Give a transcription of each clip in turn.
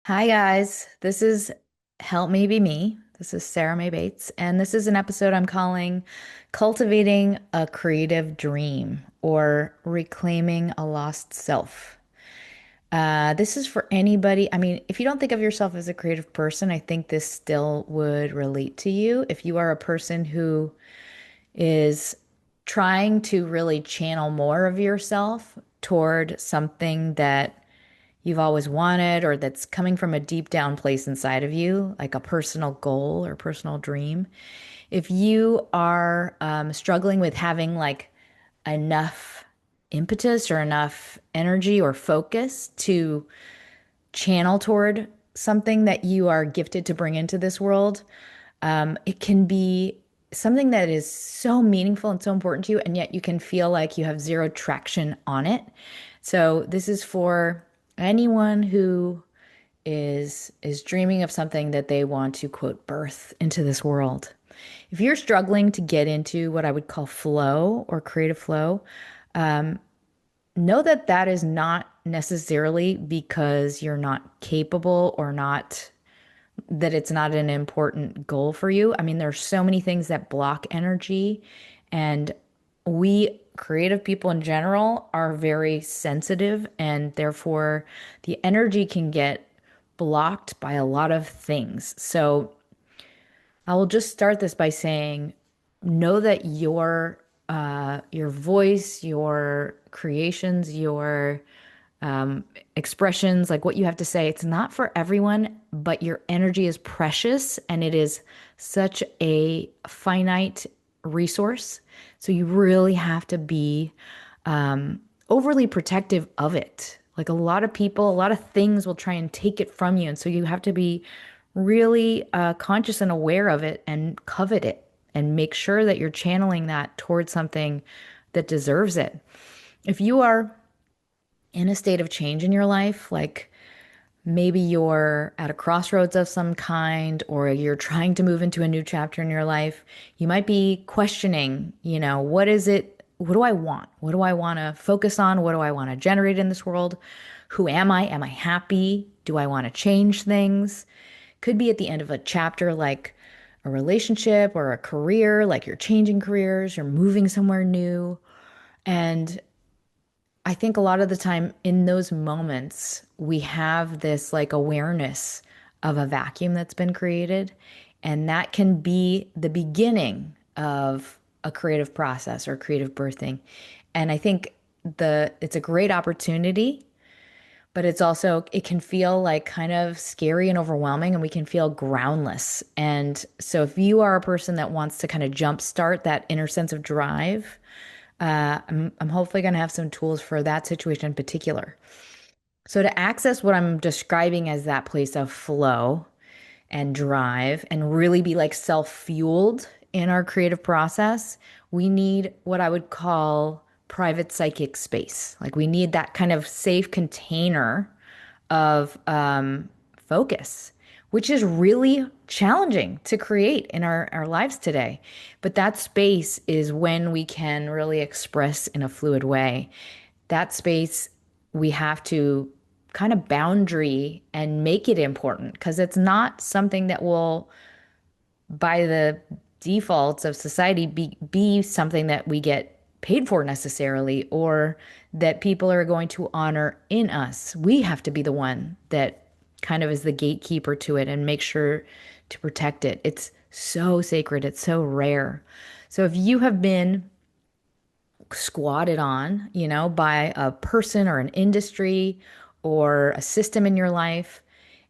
Hi, guys. This is Help Me Be Me. This is Sarah Mae Bates, and this is an episode I'm calling Cultivating a Creative Dream or Reclaiming a Lost Self. This is for anybody. I mean, if you don't think of yourself as a creative person, I think this still would relate to you. If you are a person who is trying to really channel more of yourself toward something that you've always wanted or that's coming from a deep down place inside of you, like a personal goal or personal dream. If you are struggling with having like enough impetus or enough energy or focus to channel toward something that you are gifted to bring into this world, it can be something that is so meaningful and so important to you, and yet you can feel like you have zero traction on it. So this is for anyone who is dreaming of something that they want to quote birth into this world. If you're struggling to get into what I would call flow or creative flow, know that that is not necessarily because you're not capable or not that it's not an important goal for you. I mean, there's so many things that block energy, and we creative people in general are very sensitive, and therefore the energy can get blocked by a lot of things. So I will just start this by saying, know that your voice, your creations, your expressions, like what you have to say, it's not for everyone, but your energy is precious and it is such a finite resource. So you really have to be overly protective of it. Like a lot of people, a lot of things will try and take it from you. And so you have to be really conscious and aware of it and covet it and make sure that you're channeling that towards something that deserves it. If you are in a state of change in your life, like maybe you're at a crossroads of some kind, or you're trying to move into a new chapter in your life, you might be questioning, what is it? What do I want? What do I want to focus on? What do I want to generate in this world? Who am I? Am I happy? Do I want to change things? Could be at the end of a chapter like a relationship or a career, like you're changing careers, you're moving somewhere new. And I think a lot of the time in those moments, we have this like awareness of a vacuum that's been created. And that can be the beginning of a creative process or creative birthing. And I think it's a great opportunity, but it can feel like kind of scary and overwhelming, and we can feel groundless. And so if you are a person that wants to kind of jumpstart that inner sense of drive, I'm hopefully going to have some tools for that situation in particular. So, to access what I'm describing as that place of flow and drive and really be like self fueled in our creative process, we need what I would call private psychic space. Like, we need that kind of safe container of focus, which is really challenging to create in our lives today. But that space is when we can really express in a fluid way. That space, we have to kind of boundary and make it important because it's not something that will, by the defaults of society, be something that we get paid for necessarily, or that people are going to honor in us. We have to be the one that kind of is the gatekeeper to it and make sure to protect it. It's so sacred, it's so rare. So if you have been squatted on, by a person or an industry or a system in your life,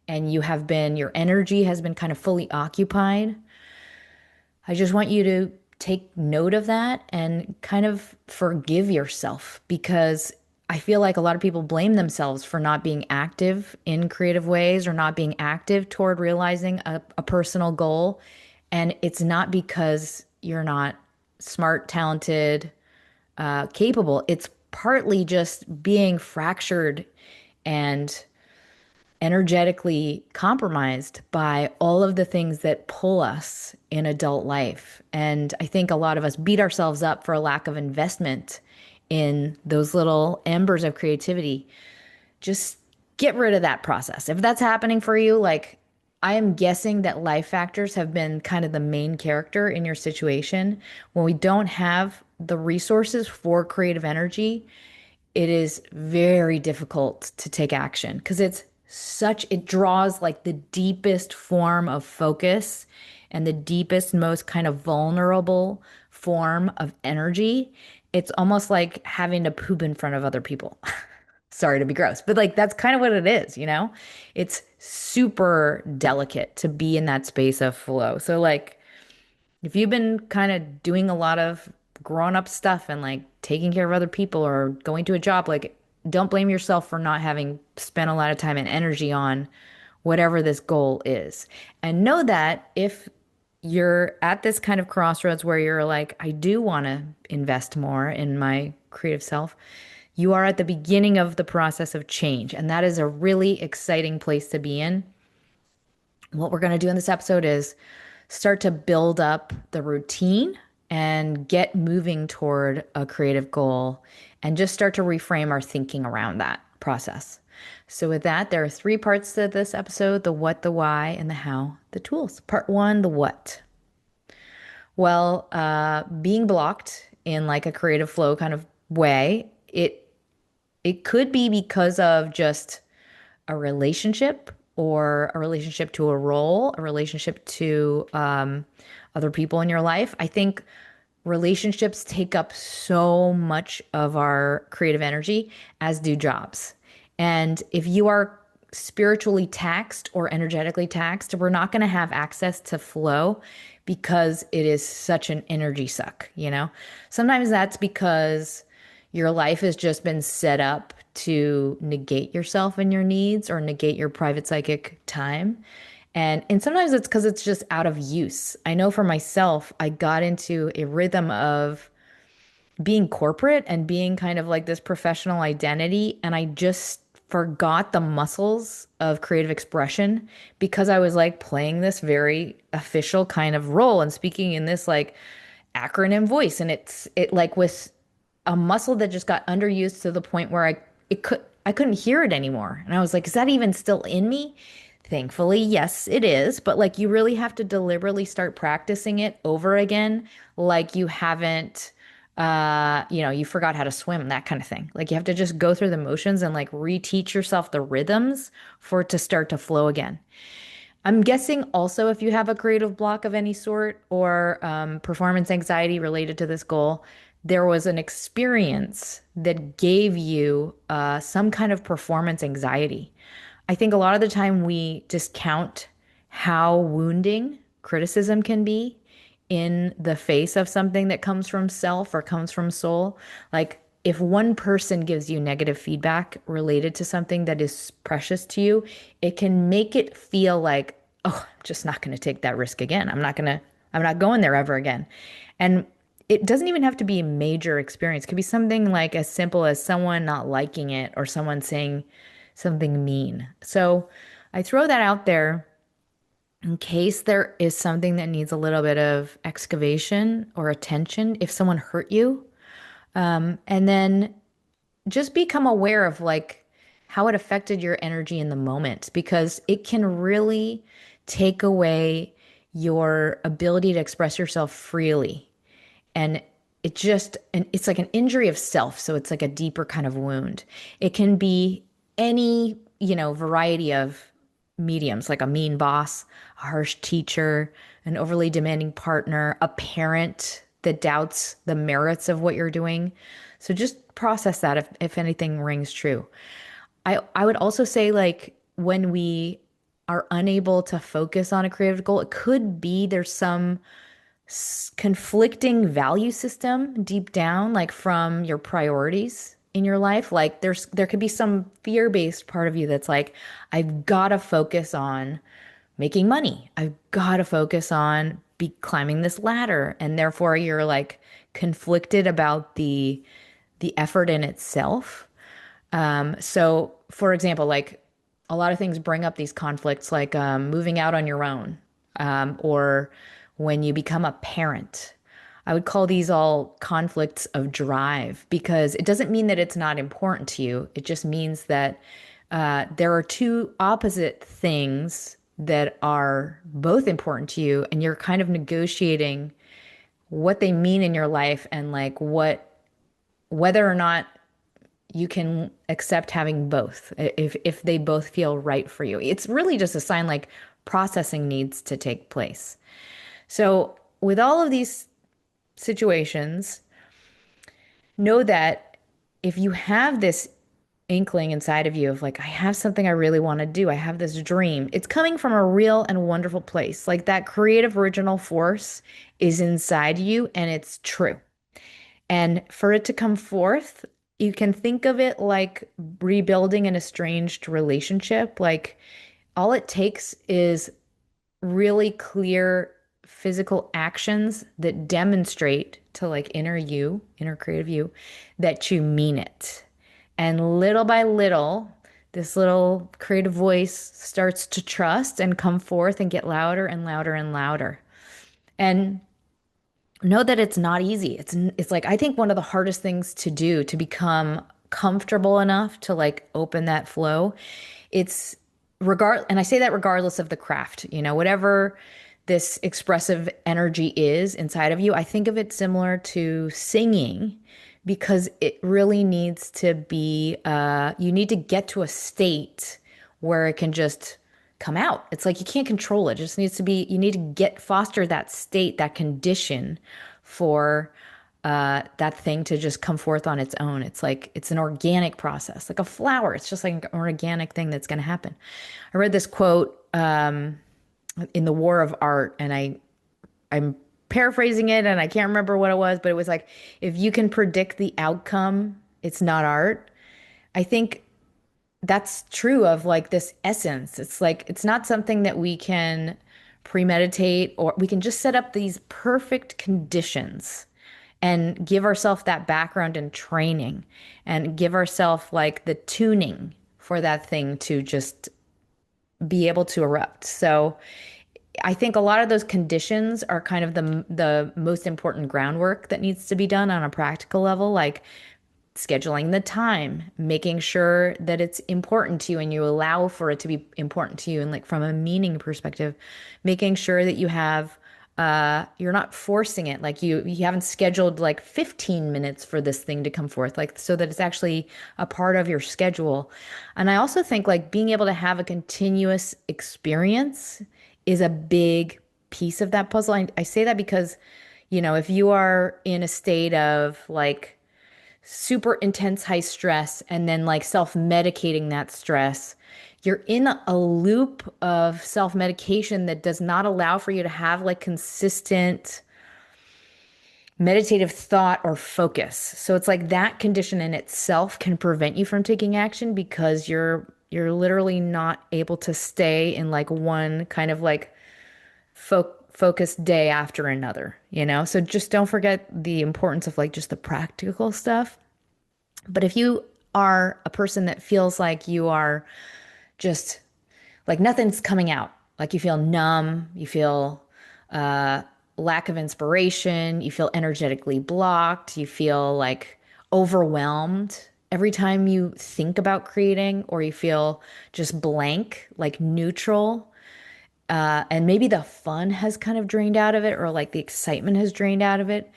and your energy has been kind of fully occupied, I just want you to take note of that and kind of forgive yourself, because I feel like a lot of people blame themselves for not being active in creative ways or not being active toward realizing a personal goal. And it's not because you're not smart, talented, capable. It's partly just being fractured and energetically compromised by all of the things that pull us in adult life. And I think a lot of us beat ourselves up for a lack of investment in those little embers of creativity. Just get rid of that process. If that's happening for you, like I am guessing that life factors have been kind of the main character in your situation. When we don't have the resources for creative energy, it is very difficult to take action because it draws like the deepest form of focus and the deepest, most kind of vulnerable form of energy. It's almost like having to poop in front of other people. Sorry to be gross, but like that's kind of what it is, you know? It's super delicate to be in that space of flow. So, like, if you've been kind of doing a lot of grown up stuff and like taking care of other people or going to a job, like, don't blame yourself for not having spent a lot of time and energy on whatever this goal is. And know that if you're at this kind of crossroads where you're like, I do want to invest more in my creative self, you are at the beginning of the process of change. And that is a really exciting place to be in. What we're going to do in this episode is start to build up the routine and get moving toward a creative goal and just start to reframe our thinking around that process. So, with that, there are three parts to this episode: the what, the why, and the how, the tools. Part one, the what. Well, being blocked in like a creative flow kind of way, it could be because of just a relationship or a relationship to a role, a relationship to other people in your life. I think relationships take up so much of our creative energy, as do jobs. And if you are spiritually taxed or energetically taxed, we're not going to have access to flow because it is such an energy suck, you know? Sometimes that's because your life has just been set up to negate yourself and your needs or negate your private psychic time. And sometimes it's because it's just out of use. I know for myself, I got into a rhythm of being corporate and being kind of like this professional identity. And I just forgot the muscles of creative expression because I was like playing this very official kind of role and speaking in this like acronym voice. And it like was a muscle that just got underused to the point where I couldn't hear it anymore. And I was like, is that even still in me? Thankfully, yes, it is. But like you really have to deliberately start practicing it over again, like you haven't you forgot how to swim, that kind of thing. Like you have to just go through the motions and like reteach yourself the rhythms for it to start to flow again. I'm guessing also if you have a creative block of any sort or performance anxiety related to this goal, there was an experience that gave you some kind of performance anxiety. I think a lot of the time we discount how wounding criticism can be in the face of something that comes from self or comes from soul. Like if one person gives you negative feedback related to something that is precious to you, it can make it feel like, oh, I'm just not going to take that risk again. I'm not going there ever again. And it doesn't even have to be a major experience. It could be something like as simple as someone not liking it or someone saying something mean. So I throw that out there in case there is something that needs a little bit of excavation or attention if someone hurt you. And then just become aware of like how it affected your energy in the moment because it can really take away your ability to express yourself freely. And it's like an injury of self. So it's like a deeper kind of wound. It can be any, variety of mediums, like a mean boss, a harsh teacher, an overly demanding partner, a parent that doubts the merits of what you're doing. So just process that if anything rings true. I would also say like when we are unable to focus on a creative goal, it could be there's some conflicting value system deep down, like from your priorities in your life. Like there could be some fear-based part of you that's like, I've got to focus on making money. I've got to focus on be climbing this ladder. And therefore you're like conflicted about the effort in itself. So for example, like a lot of things bring up these conflicts, like moving out on your own, or when you become a parent. I would call these all conflicts of drive because it doesn't mean that it's not important to you. It just means that There are two opposite things that are both important to you, and you're kind of negotiating what they mean in your life and like whether or not you can accept having both if they both feel right for you. It's really just a sign like processing needs to take place. So, with all of these situations, know that if you have this inkling inside of you of like, I have something I really want to do, I have this dream, it's coming from a real and wonderful place. Like that creative original force is inside you and it's true. And for it to come forth, you can think of it like rebuilding an estranged relationship. Like all it takes is really clear physical actions that demonstrate to like inner creative you, that you mean it. And little by little, this little creative voice starts to trust and come forth and get louder and louder and louder. And know that it's not easy. It's like I think one of the hardest things to do to become comfortable enough to like open that flow. It's and I say that regardless of the craft, whatever this expressive energy is inside of you. I think of it similar to singing because it really needs to be you need to get to a state where it can just come out. It's like you can't control it. It just needs to be, you need to foster that state, that condition for that thing to just come forth on its own. It's like, it's an organic process, like a flower. It's just like an organic thing that's going to happen. I read this quote in The War of Art, and I'm paraphrasing it and I can't remember what it was, but it was like, if you can predict the outcome, it's not art. I think that's true of like this essence. It's like, it's not something that we can premeditate, or we can just set up these perfect conditions and give ourselves that background and training and give ourselves like the tuning for that thing to just be able to erupt. So I think a lot of those conditions are kind of the most important groundwork that needs to be done on a practical level, like scheduling the time, making sure that it's important to you and you allow for it to be important to you. And like from a meaning perspective, making sure that you have, you're not forcing it. Like you haven't scheduled like 15 minutes for this thing to come forth, like so that it's actually a part of your schedule. And I also think like being able to have a continuous experience is a big piece of that puzzle. I say that because, if you are in a state of like, super intense high stress and then like self-medicating that stress, you're in a loop of self-medication that does not allow for you to have like consistent meditative thought or focus. So it's like that condition in itself can prevent you from taking action because you're literally not able to stay in like one kind of like focused day after another. So just don't forget the importance of like just the practical stuff. But if you are a person that feels like you are just like nothing's coming out, like you feel numb, you feel uh, lack of inspiration, you feel energetically blocked, you feel like overwhelmed every time you think about creating, or you feel just blank, like neutral, and maybe the fun has kind of drained out of it, or like the excitement has drained out of it,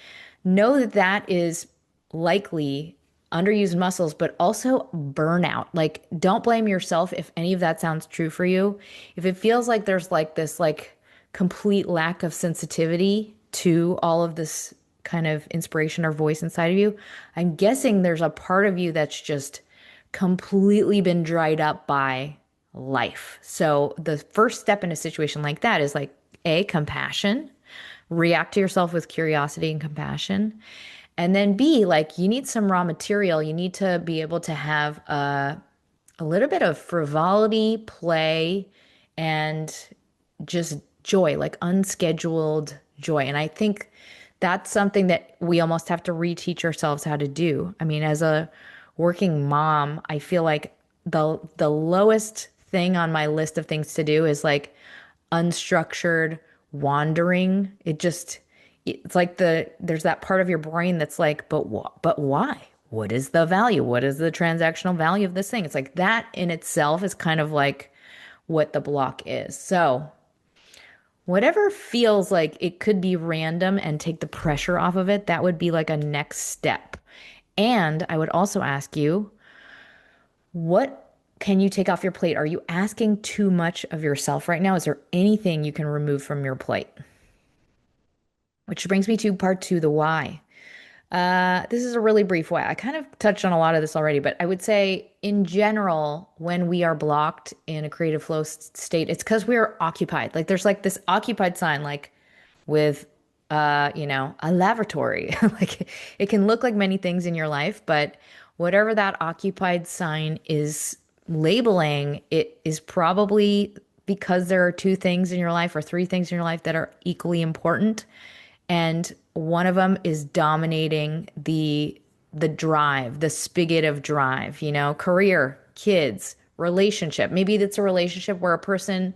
know that that is likely underused muscles, but also burnout. Like, don't blame yourself if any of that sounds true for you. If it feels like there's like this like complete lack of sensitivity to all of this kind of inspiration or voice inside of you, I'm guessing there's a part of you that's just completely been dried up by life. So the first step in a situation like that is like compassion. React to yourself with curiosity and compassion. And then B, like you need some raw material. You need to be able to have a little bit of frivolity, play, and just joy, like unscheduled joy. And I think that's something that we almost have to reteach ourselves how to do. I mean, as a working mom, I feel like the lowest thing on my list of things to do is like unstructured wandering. It's like there's that part of your brain that's like, but what? But why? what is the value? What is the transactional value of this thing? It's like that in itself is kind of like what the block is. So, whatever feels like it could be random and take the pressure off of it, that would be like a next step. And I would also ask you, what can you take off your plate? Are you asking too much of yourself right now? Is there anything you can remove from your plate? Which brings me to part two, the why. This is a really brief way. I kind of touched on a lot of this already, but I would say in general, when we are blocked in a creative flow state, it's because we are occupied. Like there's like this occupied sign, like with a lavatory. Like it can look like many things in your life, but whatever that occupied sign is labeling, it is probably because there are two things in your life or three things in your life that are equally important. And one of them is dominating the drive, the spigot of drive, career, kids, relationship. Maybe it's a relationship where a person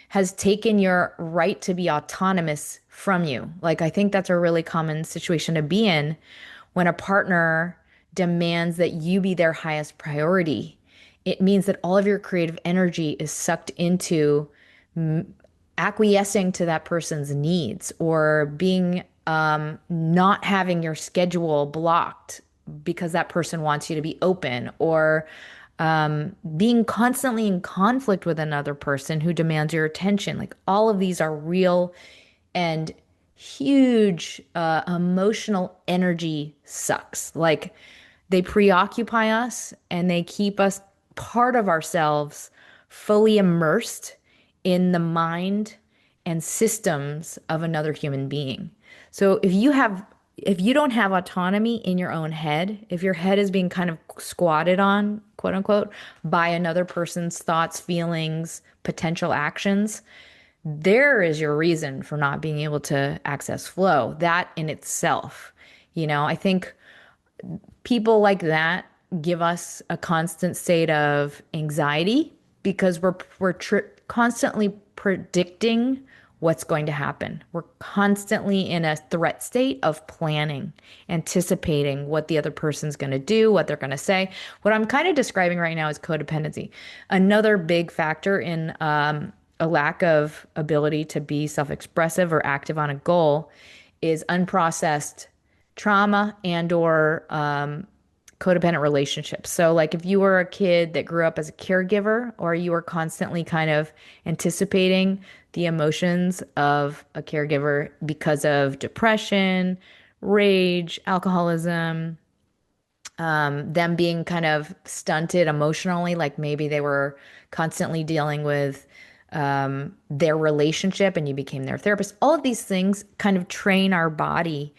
has taken your right to be autonomous from you. Like, I think that's a really common situation to be in when a partner demands that you be their highest priority. It means that all of your creative energy is sucked into acquiescing to that person's needs or being not having your schedule blocked because that person wants you to be open or being constantly in conflict with another person who demands your attention. Like all of these are real and huge emotional energy sucks. Like they preoccupy us and they keep us part of ourselves fully immersed in the mind and systems of another human being. So if you don't have autonomy in your own head, if your head is being kind of squatted on, quote unquote, by another person's thoughts, feelings, potential actions, there is your reason for not being able to access flow. That in itself, I think people like that give us a constant state of anxiety because we're constantly predicting what's going to happen. We're constantly in a threat state of planning, anticipating what the other person's going to do, what they're going to say. What I'm kind of describing right now is codependency. Another big factor in a lack of ability to be self-expressive or active on a goal is unprocessed trauma and or codependent relationships. So like if you were a kid that grew up as a caregiver or you were constantly kind of anticipating the emotions of a caregiver because of depression, rage, alcoholism, them being kind of stunted emotionally, like maybe they were constantly dealing with their relationship and you became their therapist. All of these things kind of train our body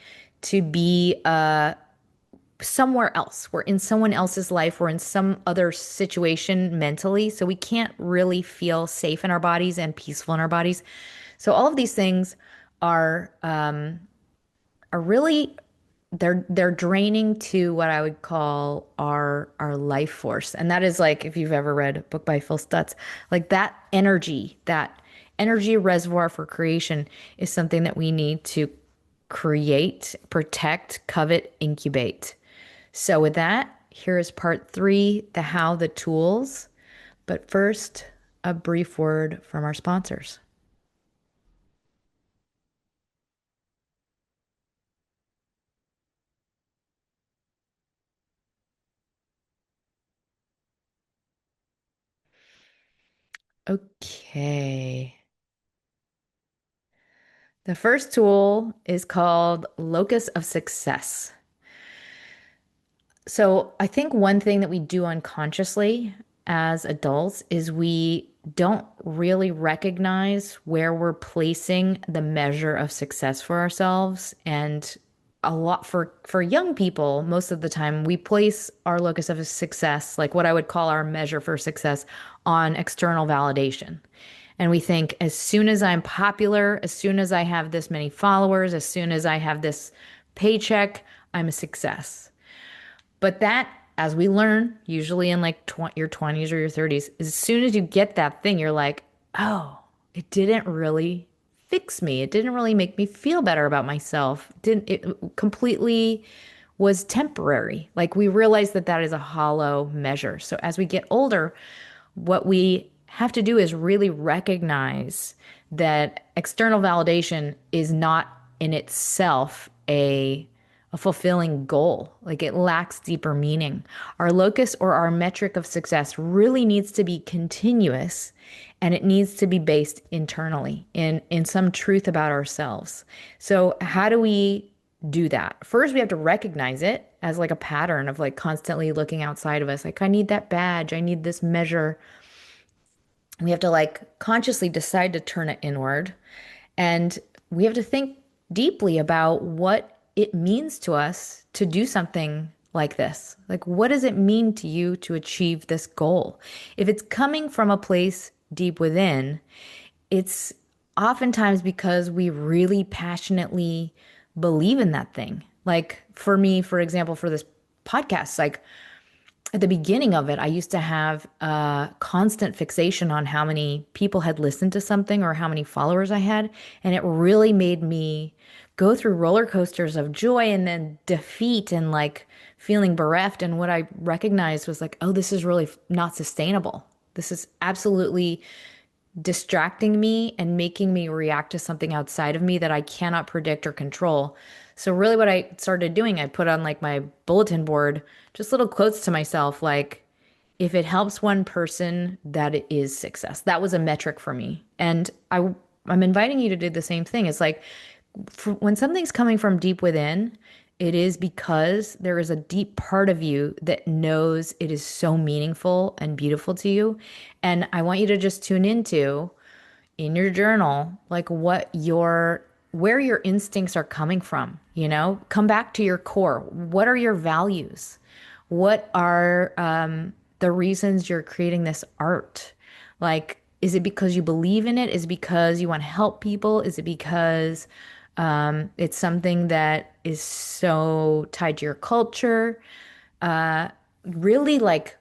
to be somewhere else. We're in someone else's life. We're in some other situation mentally. So we can't really feel safe in our bodies and peaceful in our bodies. So all of these things are really they're draining to what I would call our life force. And that is like if you've ever read a book by Phil Stutz, like that energy reservoir for creation is something that we need to create, protect, covet, incubate. So with that, here is part three, the how, the tools. But first, a brief word from our sponsors. Okay. The first tool is called Locus of Success. So I think one thing that we do unconsciously as adults is we don't really recognize where we're placing the measure of success for ourselves. And a lot for young people, most of the time we place our locus of success, like what I would call our measure for success, on external validation. And we think as soon as I'm popular, as soon as I have this many followers, as soon as I have this paycheck, I'm a success. But that, as we learn, usually in like your 20s or your 30s, as soon as you get that thing, you're like, oh, it didn't really fix me. It didn't really make me feel better about myself. It completely was temporary. Like we realize that that is a hollow measure. So as we get older, what we have to do is really recognize that external validation is not in itself a fulfilling goal. Like it lacks deeper meaning. Our locus or our metric of success really needs to be continuous, and it needs to be based internally in some truth about ourselves. So how do we do that? First, we have to recognize it as like a pattern of like constantly looking outside of us. Like, I need that badge, I need this measure. We have to like consciously decide to turn it inward. And we have to think deeply about what it means to us to do something like this. Like, what does it mean to you to achieve this goal? If it's coming from a place deep within, it's oftentimes because we really passionately believe in that thing. Like for me, for example, for this podcast, like at the beginning of it, I used to have a constant fixation on how many people had listened to something or how many followers I had. And it really made me go through roller coasters of joy and then defeat and like feeling bereft. And what I recognized was like, oh, this is really not sustainable. This is absolutely distracting me and making me react to something outside of me that I cannot predict or control. So really what I started doing, I put on like my bulletin board, just little quotes to myself, like, if it helps one person, that is success. That was a metric for me. And I'm inviting you to do the same thing. It's like when something's coming from deep within, it is because there is a deep part of you that knows it is so meaningful and beautiful to you. And I want you to just tune into in your journal, like where your instincts are coming from, come back to your core. What are your values? What are the reasons you're creating this art? Like, is it because you believe in it? Is it because you want to help people? Is it because it's something that is so tied to your culture? Really like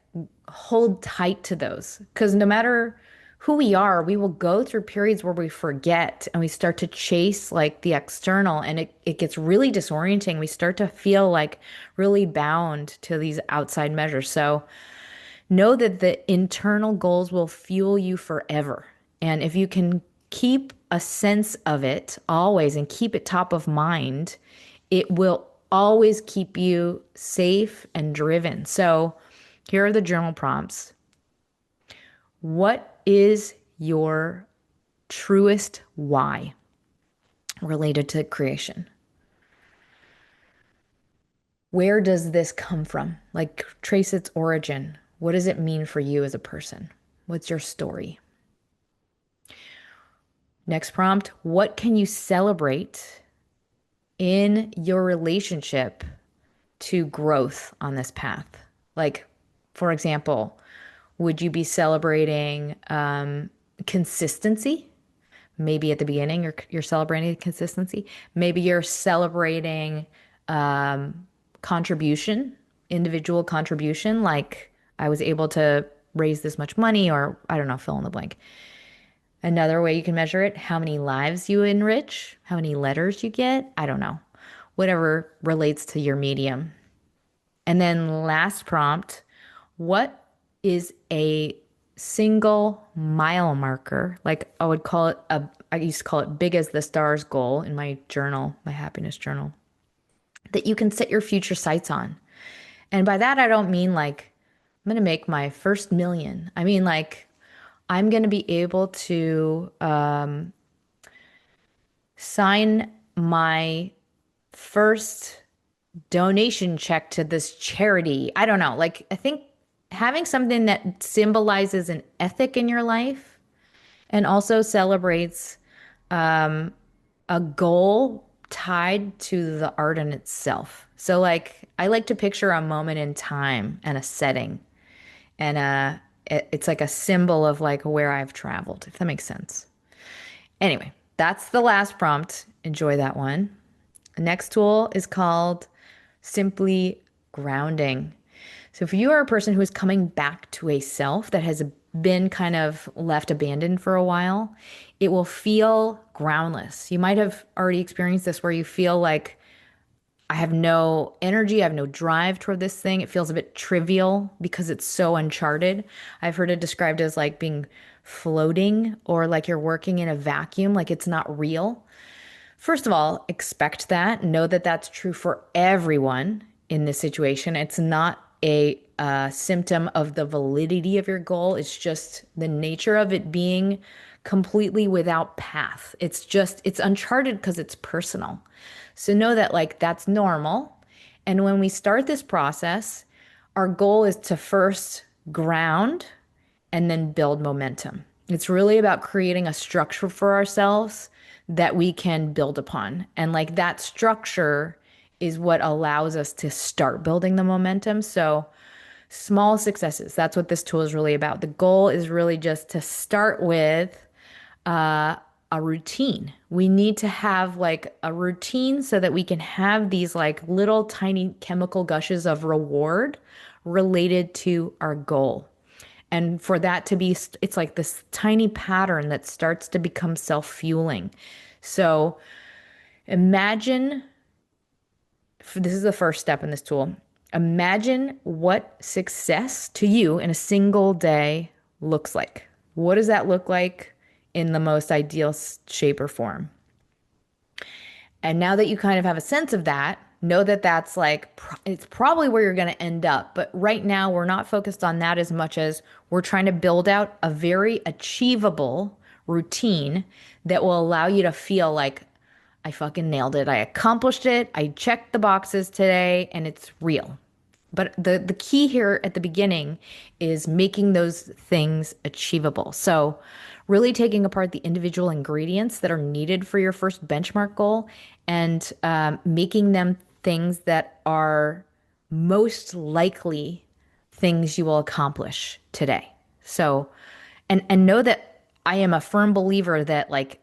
hold tight to those because no matter who we are, we will go through periods where we forget and we start to chase like the external and it gets really disorienting. We start to feel like really bound to these outside measures. So know that the internal goals will fuel you forever. And if you can keep a sense of it always and keep it top of mind, it will always keep you safe and driven. So here are the journal prompts. What is your truest why related to creation? Where does this come from? Like, trace its origin. What does it mean for you as a person? What's your story? Next prompt, what can you celebrate in your relationship to growth on this path? Like, for example, would you be celebrating consistency? Maybe at the beginning you're celebrating consistency. Maybe you're celebrating contribution, individual contribution, like I was able to raise this much money, or I don't know, fill in the blank. Another way you can measure it, how many lives you enrich, how many letters you get, I don't know. Whatever relates to your medium. And then last prompt, what is a single mile marker? Like I would call it I used to call it big as the stars goal in my journal, my happiness journal, that you can set your future sights on. And by that, I don't mean like I'm going to make my first million. I mean like I'm going to be able to sign my first donation check to this charity. I don't know. Like, I think having something that symbolizes an ethic in your life and also celebrates a goal tied to the art in itself. So, like, I like to picture a moment in time and a setting, and it's like a symbol of like where I've traveled, if that makes sense. Anyway, that's the last prompt. Enjoy that one. The next tool is called simply grounding. So if you are a person who is coming back to a self that has been kind of left abandoned for a while, it will feel groundless. You might have already experienced this where you feel like I have no energy, I have no drive toward this thing. It feels a bit trivial because it's so uncharted. I've heard it described as like being floating or like you're working in a vacuum, like it's not real. First of all, expect that. Know that that's true for everyone in this situation. It's not a symptom of the validity of your goal. It's just the nature of it being completely without path. It's uncharted because it's personal. So know that like that's normal. And when we start this process, our goal is to first ground and then build momentum. It's really about creating a structure for ourselves that we can build upon. And like that structure is what allows us to start building the momentum. So, small successes, that's what this tool is really about. The goal is really just to start with uh, a routine. We need to have like a routine so that we can have these like little tiny chemical gushes of reward related to our goal. And for that to be, it's like this tiny pattern that starts to become self-fueling. So imagine, this is the first step in this tool. Imagine what success to you in a single day looks like. What does that look like in the most ideal shape or form? And now that you kind of have a sense of that, know that that's like, it's probably where you're going to end up. But right now, we're not focused on that as much as we're trying to build out a very achievable routine that will allow you to feel like, I fucking nailed it. I accomplished it. I checked the boxes today and it's real. But the key here at the beginning is making those things achievable. So, really taking apart the individual ingredients that are needed for your first benchmark goal and making them things that are most likely things you will accomplish today. So, and know that I am a firm believer that like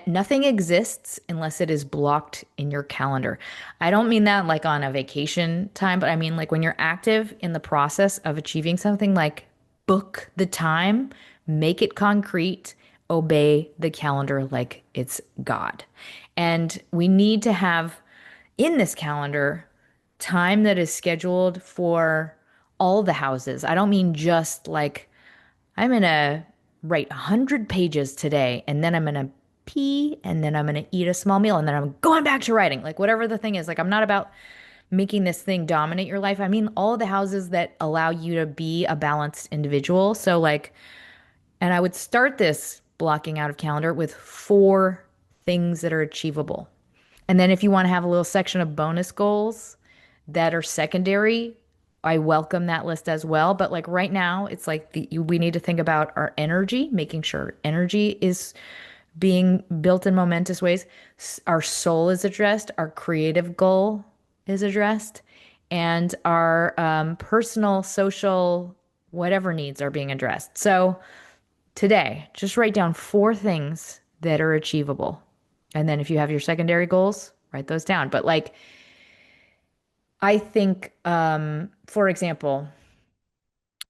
nothing exists unless it is blocked in your calendar. I don't mean that like on a vacation time, but I mean like when you're active in the process of achieving something, like book the time, make it concrete, obey the calendar like it's God. And we need to have in this calendar time that is scheduled for all the houses. I don't mean just like I'm going to write 100 pages today, and then I'm going to pee, and then I'm going to eat a small meal, and then I'm going back to writing. Like, whatever the thing is, like, I'm not about making this thing dominate your life. I mean, all of the houses that allow you to be a balanced individual. So, like, and I would start this blocking out of calendar with 4 things that are achievable. And then if you want to have a little section of bonus goals that are secondary, I welcome that list as well. But like right now, it's like we need to think about our energy, making sure energy is being built in momentous ways. Our soul is addressed, our creative goal is addressed, and our personal, social, whatever needs are being addressed. So today, just write down 4 things that are achievable. And then if you have your secondary goals, write those down. But like, I think, for example,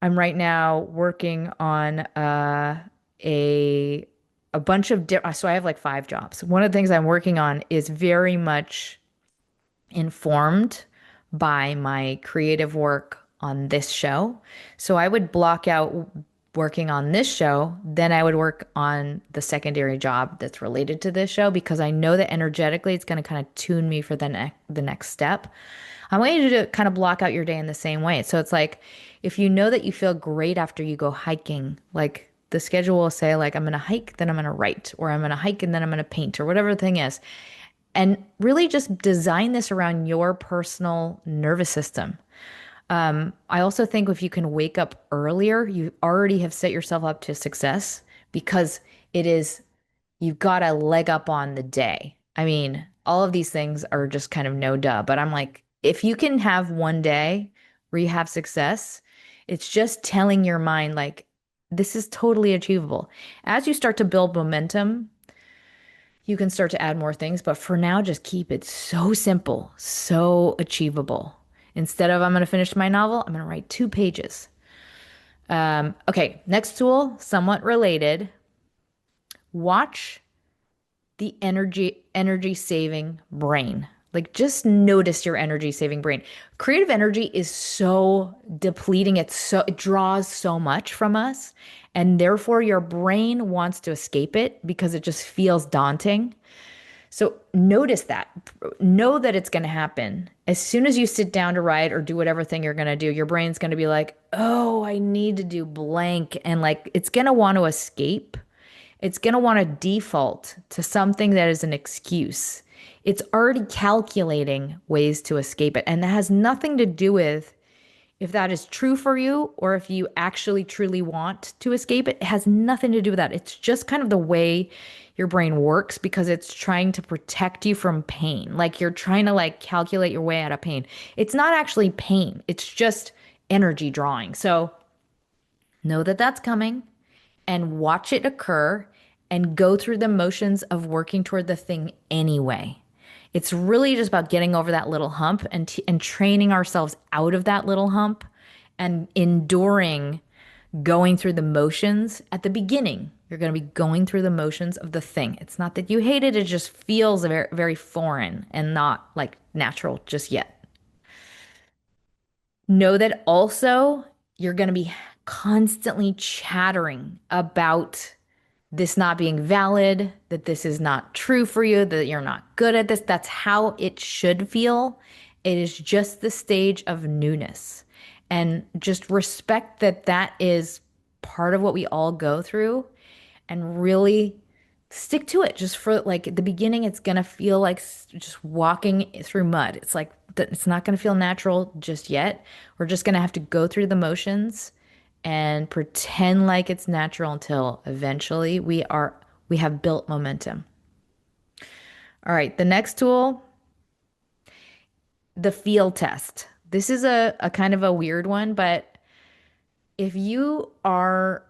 I'm right now working on a a bunch of so I have like 5 jobs. One of the things I'm working on is very much informed by my creative work on this show. So I would block out working on this show, then I would work on the secondary job that's related to this show because I know that energetically it's going to kind of tune me for the next step. I want you to kind of block out your day in the same way. So it's like if you know that you feel great after you go hiking, like the schedule will say like I'm going to hike, then I'm going to write, or I'm going to hike and then I'm going to paint, or whatever the thing is. And really just design this around your personal nervous system. I also think if you can wake up earlier, you already have set yourself up to success because it is, you've got a leg up on the day. I mean, all of these things are just kind of no duh, but I'm like, if you can have one day where you have success, it's just telling your mind, like, this is totally achievable. As you start to build momentum, you can start to add more things, but for now, just keep it so simple, so achievable. Instead of I'm going to finish my novel, I'm going to write 2 pages. Okay, next tool, somewhat related. Watch the energy saving brain. Like just notice your energy saving brain. Creative energy is so depleting. It draws so much from us. And therefore your brain wants to escape it because it just feels daunting. So notice that. Know that it's going to happen. As soon as you sit down to write or do whatever thing you're going to do, your brain's going to be like, oh, I need to do blank. And like it's going to want to escape. It's going to want to default to something that is an excuse. It's already calculating ways to escape it. And that has nothing to do with if that is true for you or if you actually truly want to escape it. It has nothing to do with that. It's just kind of the way your brain works because it's trying to protect you from pain. Like you're trying to like calculate your way out of pain. It's not actually pain. It's just energy drawing. So know that that's coming and watch it occur and go through the motions of working toward the thing anyway. It's really just about getting over that little hump and training ourselves out of that little hump and enduring going through the motions at the beginning. You're going to be going through the motions of the thing. It's not that you hate it, it just feels very, very foreign and not like natural just yet. Know that also you're going to be constantly chattering about this not being valid, that this is not true for you, that you're not good at this. That's how it should feel. It is just the stage of newness. And just respect that that is part of what we all go through and really stick to it. Just for like at the beginning, it's going to feel like just walking through mud. It's like it's not going to feel natural just yet. We're just going to have to go through the motions and pretend like it's natural until eventually we have built momentum. All right, the next tool, the feel test. This is a kind of a weird one, but if you are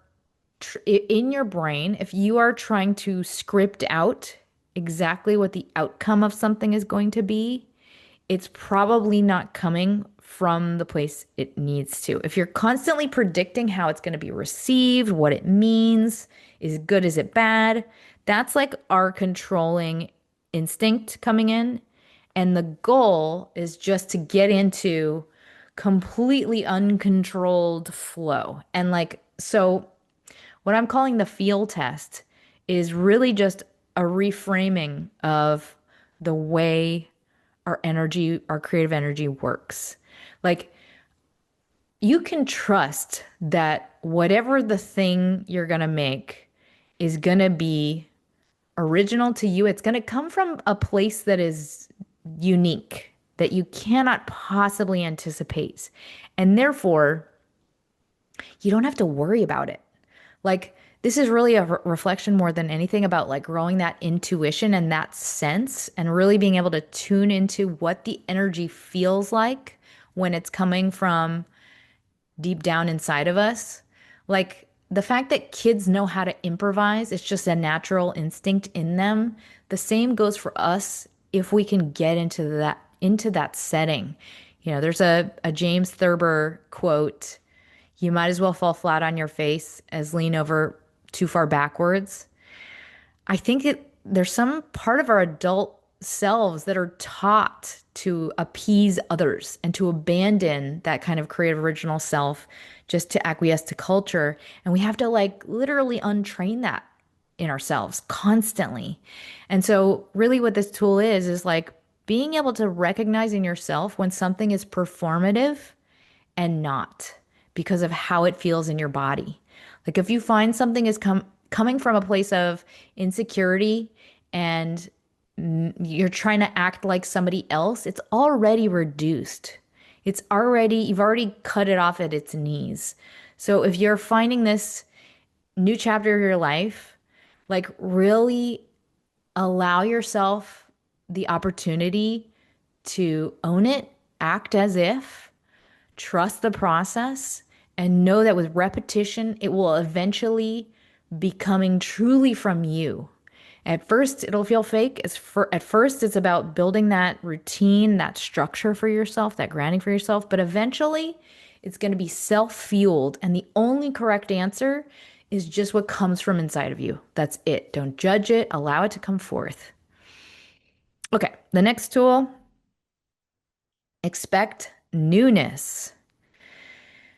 in your brain, if you are trying to script out exactly what the outcome of something is going to be, it's probably not coming from the place it needs to. If you're constantly predicting how it's going to be received, what it means, is it good, is it bad, that's like our controlling instinct coming in. And the goal is just to get into completely uncontrolled flow. And like, so what I'm calling the feel test is really just a reframing of the way our energy, our creative energy works. Like you can trust that whatever the thing you're going to make is going to be original to you. It's going to come from a place that is unique, that you cannot possibly anticipate. And therefore, you don't have to worry about it. Like, this is really a reflection more than anything about like growing that intuition and that sense and really being able to tune into what the energy feels like when it's coming from deep down inside of us. Like the fact that kids know how to improvise, it's just a natural instinct in them. The same goes for us if we can get into that setting. You know, there's a James Thurber quote, you might as well fall flat on your face as lean over too far backwards. I think there's some part of our adult selves that are taught to appease others and to abandon that kind of creative original self just to acquiesce to culture. And we have to like literally untrain that in ourselves constantly. And so really what this tool is like being able to recognize in yourself when something is performative and not because of how it feels in your body. Like if you find something is coming from a place of insecurity and you're trying to act like somebody else, it's already reduced. You've already cut it off at its knees. So if you're finding this new chapter of your life, like really allow yourself the opportunity to own it, act as if, trust the process, and know that with repetition, it will eventually be coming truly from you. At first, it'll feel fake. At first, it's about building that routine, that structure for yourself, that grounding for yourself. But eventually, it's going to be self-fueled. And the only correct answer is just what comes from inside of you. That's it. Don't judge it. Allow it to come forth. Okay, the next tool. Expect newness.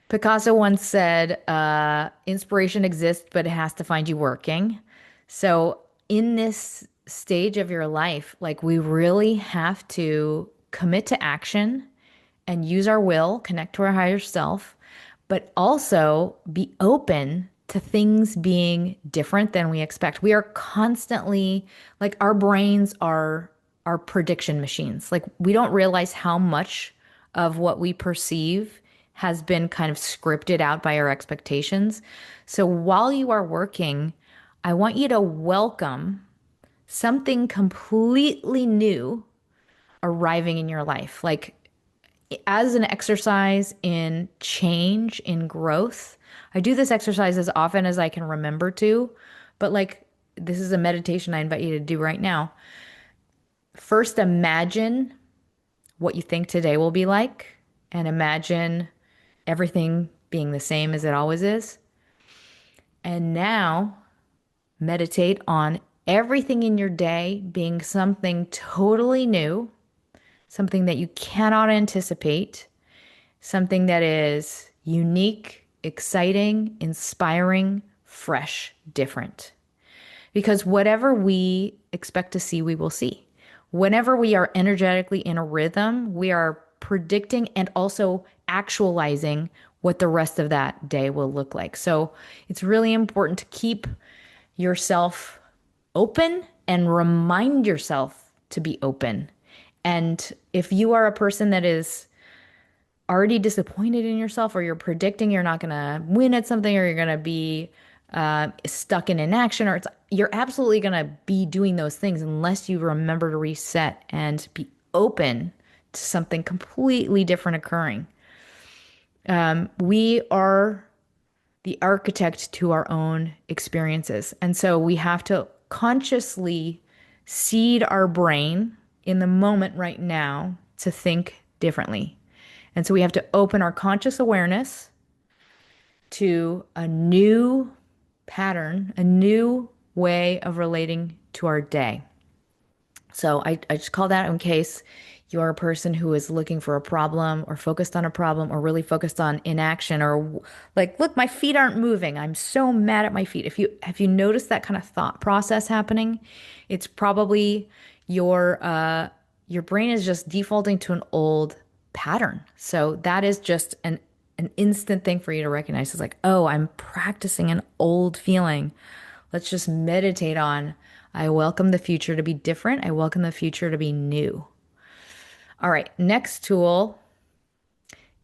Picasso once said, inspiration exists, but it has to find you working. So, in this stage of your life, like we really have to commit to action and use our will, connect to our higher self, but also be open to things being different than we expect. We are constantly like our brains are prediction machines. Like we don't realize how much of what we perceive has been kind of scripted out by our expectations. So while you are working, I want you to welcome something completely new arriving in your life. Like as an exercise in change, in growth. I do this exercise as often as I can remember to, but like this is a meditation I invite you to do right now. First, imagine what you think today will be like, and imagine everything being the same as it always is. And now, meditate on everything in your day being something totally new, something that you cannot anticipate, something that is unique, exciting, inspiring, fresh, different. Because whatever we expect to see, we will see. Whenever we are energetically in a rhythm, we are predicting and also actualizing what the rest of that day will look like. So it's really important to keep yourself open and remind yourself to be open. And if you are a person that is already disappointed in yourself, or you're predicting you're not going to win at something, or you're going to be stuck in inaction, or you're absolutely going to be doing those things unless you remember to reset and be open to something completely different occurring. We are the architect to our own experiences. And so we have to consciously seed our brain in the moment right now to think differently. And so we have to open our conscious awareness to a new pattern, a new way of relating to our day. So I just call that in case you're a person who is looking for a problem or focused on a problem or really focused on inaction or like, look, my feet aren't moving. I'm so mad at my feet. If you have you noticed that kind of thought process happening, it's probably your brain is just defaulting to an old pattern. So that is just an instant thing for you to recognize. It's like, oh, I'm practicing an old feeling. Let's just meditate on, I welcome the future to be different. I welcome the future to be new. All right, next tool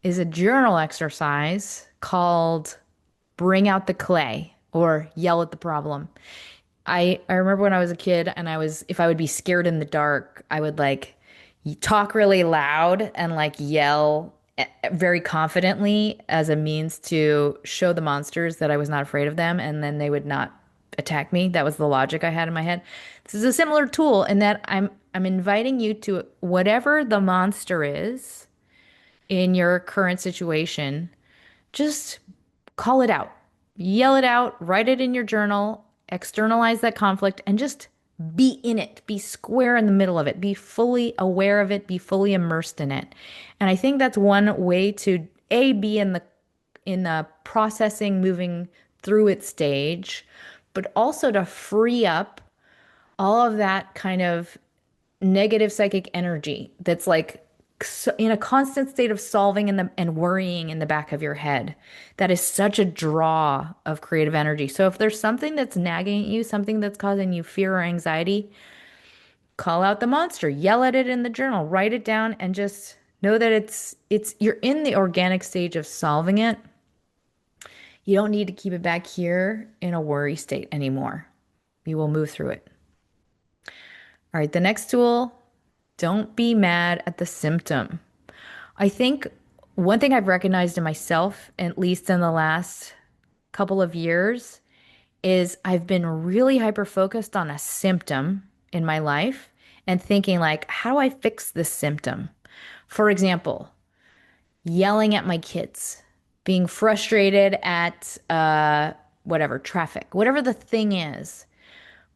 is a journal exercise called Bring Out the Clay or Yell at the Problem. I remember when I was a kid and if I would be scared in the dark, I would like talk really loud and like yell very confidently as a means to show the monsters that I was not afraid of them, and then they would not attack me. That was the logic I had in my head. This is a similar tool in that I'm inviting you to whatever the monster is in your current situation, just call it out. Yell it out, write it in your journal, externalize that conflict, and just be in it. Be square in the middle of it. Be fully aware of it. Be fully immersed in it. And I think that's one way to be in the processing, moving through it stage, but also to free up all of that kind of negative psychic energy that's like in a constant state of solving and worrying in the back of your head. That is such a draw of creative energy. So if there's something that's nagging at you, something that's causing you fear or anxiety, call out the monster, yell at it in the journal, write it down, and just know that it's you're in the organic stage of solving it. You don't need to keep it back here in a worry state anymore. You will move through it. All right, the next tool, don't be mad at the symptom. I think one thing I've recognized in myself, at least in the last couple of years, is I've been really hyper focused on a symptom in my life and thinking like, how do I fix this symptom? For example, yelling at my kids, being frustrated at whatever, traffic, whatever the thing is.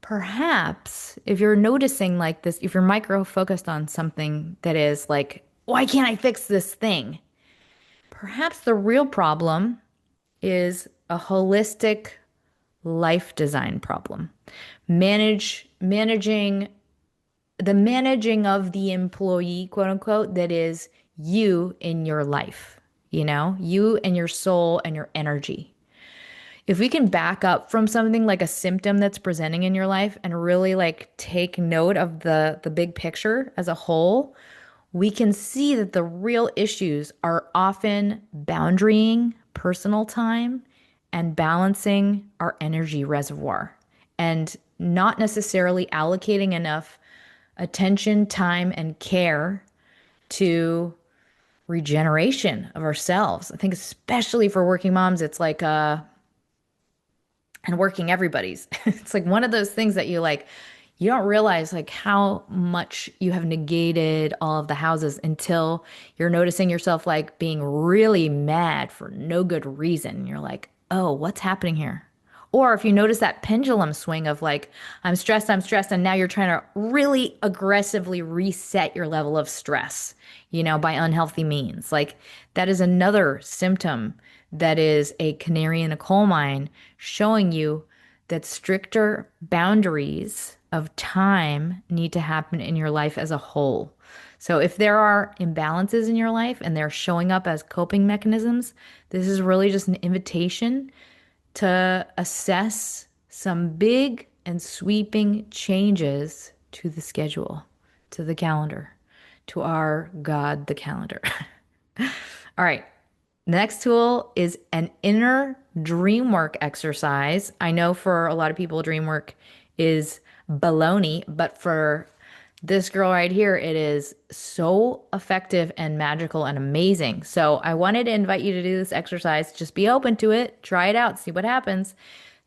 Perhaps if you're noticing like this, if you're micro focused on something that is like why can't I fix this thing? Perhaps the real problem is a holistic life design problem. Managing the managing of the employee, quote unquote, that is you in your life, you and your soul and your energy. If we can back up from something like a symptom that's presenting in your life and really like take note of the big picture as a whole, we can see that the real issues are often boundarying personal time and balancing our energy reservoir and not necessarily allocating enough attention, time, and care to regeneration of ourselves. I think especially for working moms, it's like and working everybody's. It's like one of those things that you don't realize like how much you have negated all of the houses until you're noticing yourself like being really mad for no good reason. You're like, "Oh, what's happening here?" Or if you notice that pendulum swing of like, I'm stressed, and now you're trying to really aggressively reset your level of stress, by unhealthy means. Like that is another symptom that is a canary in a coal mine showing you that stricter boundaries of time need to happen in your life as a whole. So if there are imbalances in your life and they're showing up as coping mechanisms, this is really just an invitation to assess some big and sweeping changes to the schedule, to the calendar, to our God, the calendar. All right. The next tool is an inner dream work exercise. I know for a lot of people, dream work is baloney, but for this girl right here, it is so effective and magical and amazing. So I wanted to invite you to do this exercise. Just be open to it, try it out, see what happens.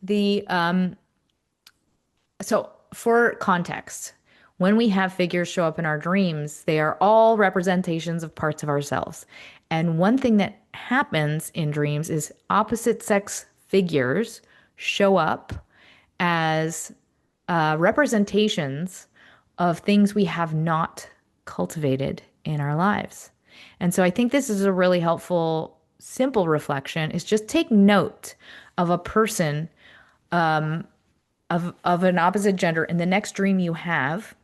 The So, for context, when we have figures show up in our dreams, they are all representations of parts of ourselves. And one thing that happens in dreams is opposite sex figures show up as representations of things we have not cultivated in our lives. And so I think this is a really helpful, simple reflection is just take note of a person of an opposite gender in the next dream you have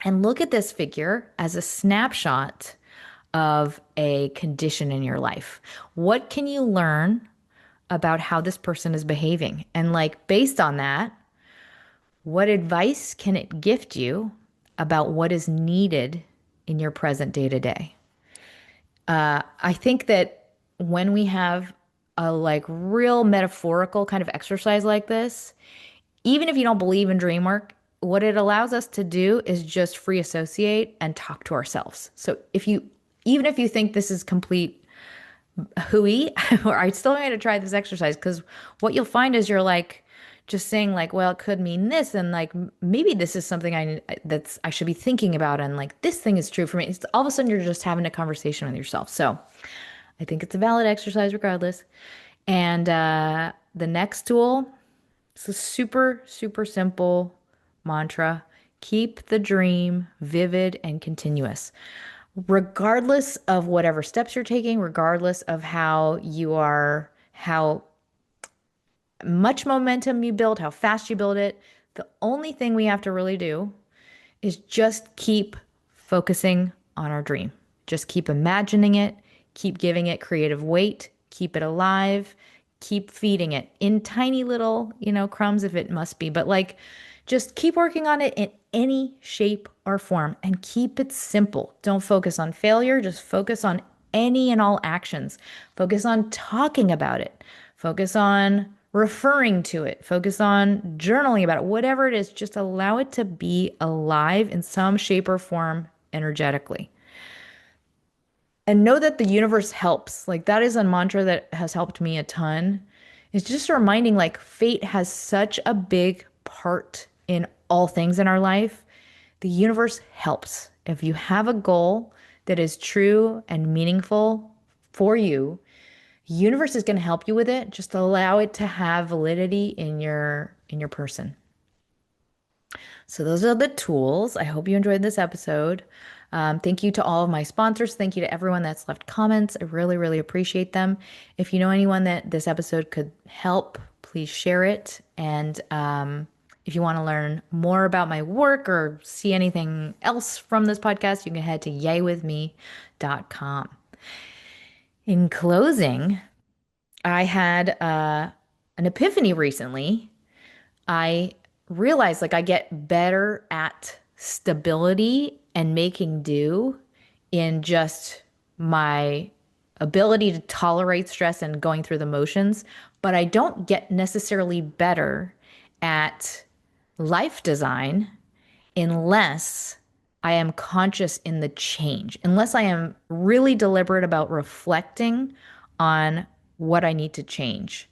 and look at this figure as a snapshot of a condition in your life. What can you learn about how this person is behaving? And like based on that, what advice can it gift you about what is needed in your present day to day? I think that when we have a like real metaphorical kind of exercise like this, even if you don't believe in dream work, what it allows us to do is just free associate and talk to ourselves. So even if you think this is complete hooey, or I still want to try this exercise because what you'll find is you're like just saying like, well, it could mean this, and like maybe this is something I should be thinking about, and like this thing is true for me. It's all of a sudden you're just having a conversation with yourself. So I think it's a valid exercise regardless. And the next tool. It's a super, super simple mantra. Keep the dream vivid and continuous. Regardless of whatever steps you're taking, regardless of how much momentum you build, how fast you build it, the only thing we have to really do is just keep focusing on our dream. Just keep imagining it, keep giving it creative weight, keep it alive, keep feeding it in tiny little, crumbs if it must be, but like just keep working on it in any shape or form and keep it simple. Don't focus on failure, just focus on any and all actions. Focus on talking about it. Focus on referring to it. Focus on journaling about it. Whatever it is, just allow it to be alive in some shape or form energetically. And know that the universe helps. Like that is a mantra that has helped me a ton. It's just reminding like fate has such a big part in all things in our life. The universe helps. If you have a goal that is true and meaningful for you, the universe is going to help you with it. Just allow it to have validity in your person. So those are the tools. I hope you enjoyed this episode. Thank you to all of my sponsors. Thank you to everyone that's left comments. I really, really appreciate them. If you know anyone that this episode could help, please share it. And if you want to learn more about my work or see anything else from this podcast, you can head to yaywithme.com. In closing, I had an epiphany recently. I realize like I get better at stability and making do in just my ability to tolerate stress and going through the motions, but I don't get necessarily better at life design unless I am conscious in the change, unless I am really deliberate about reflecting on what I need to change.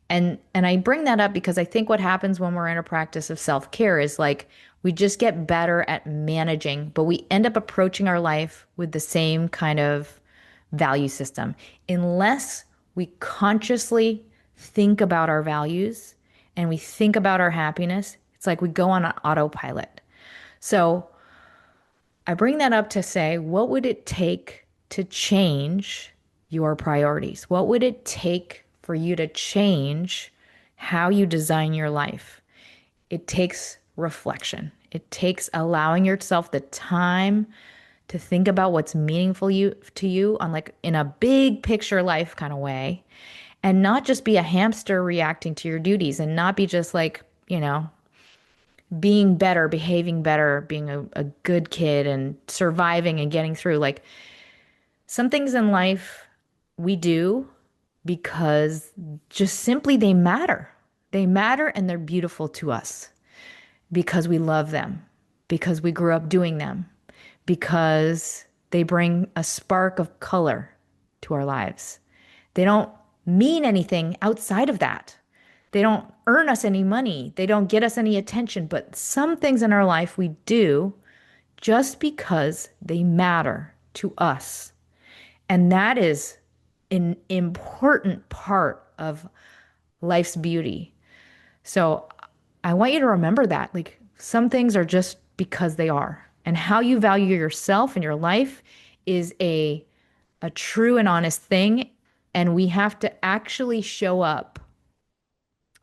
And I bring that up because I think what happens when we're in a practice of self-care is like we just get better at managing, but we end up approaching our life with the same kind of value system. Unless we consciously think about our values and we think about our happiness, it's like we go on an autopilot. So I bring that up to say, what would it take to change your priorities? What would it take for you to change how you design your life? It takes reflection. It takes allowing yourself the time to think about what's meaningful to you on like in a big picture life kind of way, and not just be a hamster reacting to your duties and not be just like, being better, behaving better, being a good kid and surviving and getting through. Like some things in life we do because just simply they matter. They matter and they're beautiful to us because we love them, because we grew up doing them, because they bring a spark of color to our lives. They don't mean anything outside of that. They don't earn us any money. They don't get us any attention. But some things in our life we do just because they matter to us. And that is an important part of life's beauty. So I want you to remember that. Like some things are just because they are. And how you value yourself and your life is a true and honest thing. And we have to actually show up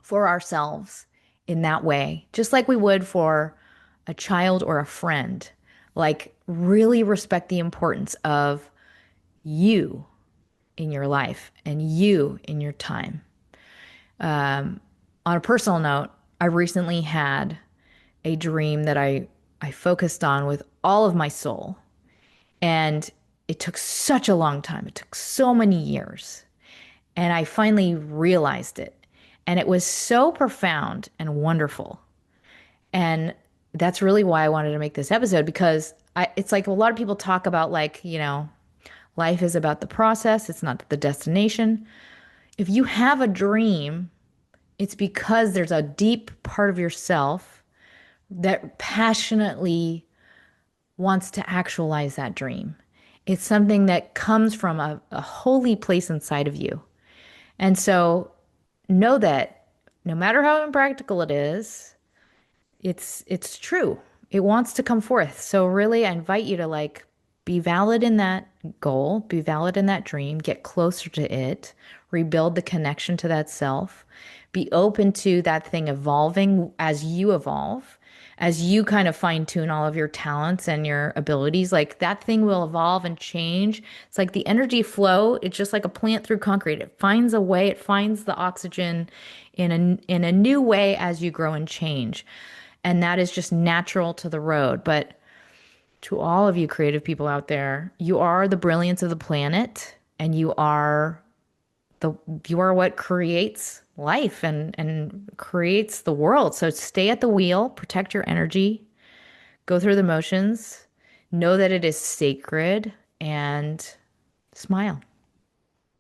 for ourselves in that way, just like we would for a child or a friend. Like, really respect the importance of you in your life and you in your time. On a personal note, I recently had a dream that I focused on with all of my soul. And it took such a long time. It took so many years. And I finally realized it. And it was so profound and wonderful. And that's really why I wanted to make this episode because it's like a lot of people talk about, like, life is about the process, it's not the destination. If you have a dream, it's because there's a deep part of yourself that passionately wants to actualize that dream. It's something that comes from a holy place inside of you. And so know that no matter how impractical it is, it's true. It wants to come forth. So really, I invite you to like be valid in that goal, be valid in that dream, get closer to it, rebuild the connection to that self, be open to that thing evolving as you evolve, as you kind of fine tune all of your talents and your abilities. Like that thing will evolve and change. It's like the energy flow. It's just like a plant through concrete. It finds a way, it finds the oxygen in a new way as you grow and change. And that is just natural to the road. But to all of you creative people out there, you are the brilliance of the planet and you are what creates life and creates the world. So stay at the wheel, protect your energy, go through the motions, know that it is sacred, and smile.